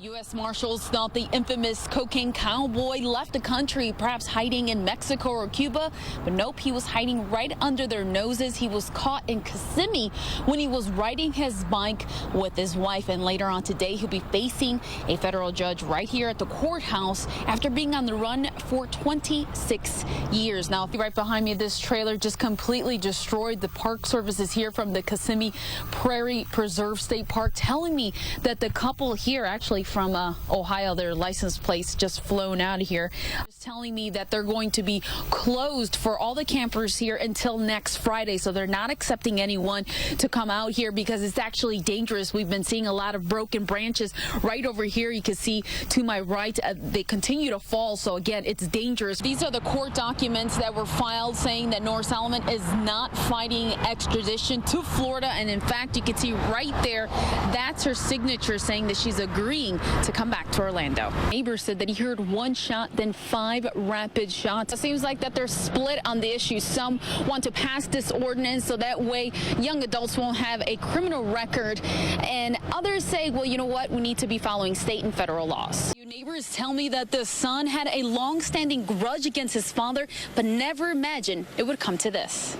U.S. Marshals thought the infamous cocaine cowboy left the country, perhaps hiding in Mexico or Cuba. But nope, he was hiding right under their noses. He was caught in Kissimmee when he was riding his bike with his wife. And later on today, he'll be facing a federal judge right here at the courthouse after being on the run for 26 years. Now, right behind me, this trailer just completely destroyed. The Park Service is here from the Kissimmee Prairie Preserve State Park telling me that the couple here actually from Ohio, their license plates just flown out of here, just telling me that they're going to be closed for all the campers here until next Friday. So they're not accepting anyone to come out here because it's actually dangerous. We've been seeing a lot of broken branches right over here. You can see to my right, they continue to fall. So again, it's dangerous. These are the court documents that were filed saying that Nora Solomon is not fighting extradition to Florida. And in fact, you can see right there, that's her signature saying that she's agreeing to come back to Orlando. Neighbors said that he heard one shot, then 5 rapid shots. It seems like that they're split on the issue. Some want to pass this ordinance so that way young adults won't have a criminal record. And others say, well, you know what? We need to be following state and federal laws. Neighbors tell me that the son had a long-standing grudge against his father, but never imagined it would come to this.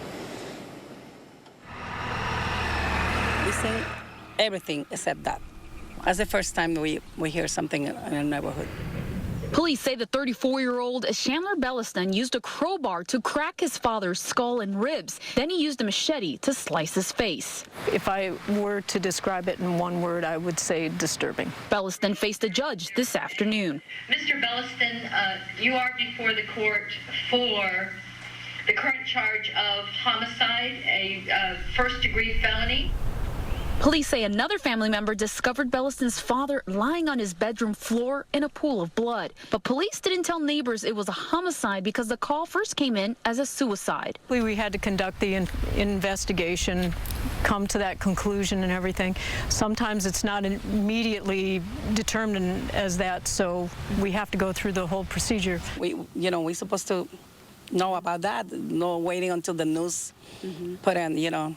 We say everything except that. That's the first time we hear something in our neighborhood. Police say the 34-year-old Chandler Belliston used a crowbar to crack his father's skull and ribs. Then he used a machete to slice his face. If I were to describe it in one word, I would say disturbing. Belliston faced a judge this afternoon. Mr. Belliston, you are before the court for the current charge of homicide, a first-degree felony. Police say another family member discovered Belliston's father lying on his bedroom floor in a pool of blood. But police didn't tell neighbors it was a homicide because the call first came in as a suicide. We had to conduct the investigation, come to that conclusion and everything. Sometimes it's not immediately determined as that, so we have to go through the whole procedure. We're supposed to know about that, no waiting until the news put in,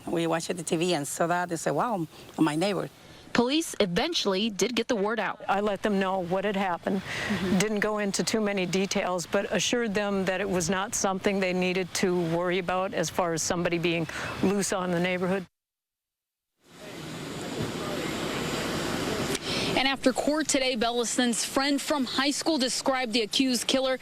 we watch the TV and saw that, they say, wow, my neighbor. Police eventually did get the word out. I let them know what had happened, didn't go into too many details, but assured them that it was not something they needed to worry about as far as somebody being loose on the neighborhood. And after court today, Belliston's friend from high school described the accused killer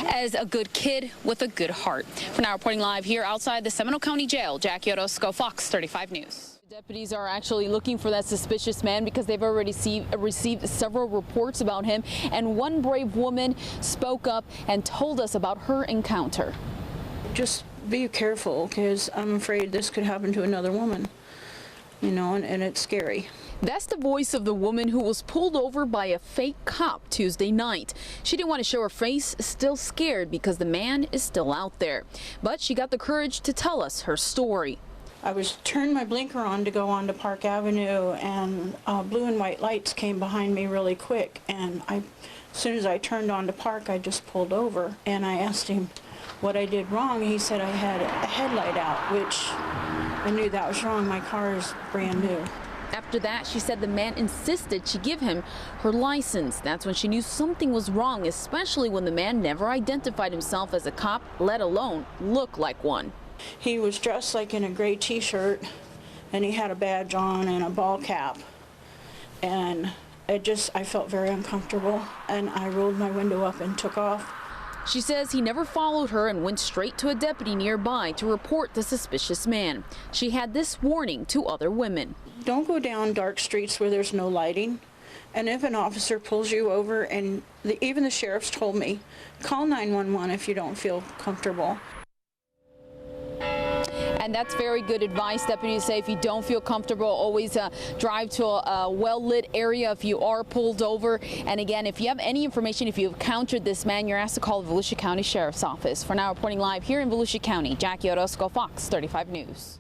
as a good kid with a good heart. For now, reporting live here outside the Seminole County Jail, Jackie Orozco, Fox 35 News. Deputies are actually looking for that suspicious man because they've already received several reports about him. And one brave woman spoke up and told us about her encounter. Just be careful, because I'm afraid this could happen to another woman, and it's scary. That's the voice of the woman who was pulled over by a fake cop Tuesday night. She didn't want to show her face, still scared because the man is still out there. But she got the courage to tell us her story. I was turned my blinker on to go onto Park Avenue, and blue and white lights came behind me really quick. And as soon as I turned onto Park, I just pulled over. And I asked him what I did wrong. He said I had a headlight out, which I knew that was wrong. My car is brand new. After that, she said the man insisted she give him her license. That's when she knew something was wrong, especially when the man never identified himself as a cop, let alone look like one. He was dressed like in a gray t-shirt, and he had a badge on and a ball cap. And I felt very uncomfortable, and I rolled my window up and took off. She says he never followed her and went straight to a deputy nearby to report the suspicious man. She had this warning to other women. Don't go down dark streets where there's no lighting. And if an officer pulls you over, and even the sheriff's told me, call 911 if you don't feel comfortable. And that's very good advice. Deputies say if you don't feel comfortable, always drive to a well-lit area if you are pulled over. And again, if you have any information, if you've encountered this man, you're asked to call the Volusia County Sheriff's Office. For now, reporting live here in Volusia County, Jackie Orozco, Fox 35 News.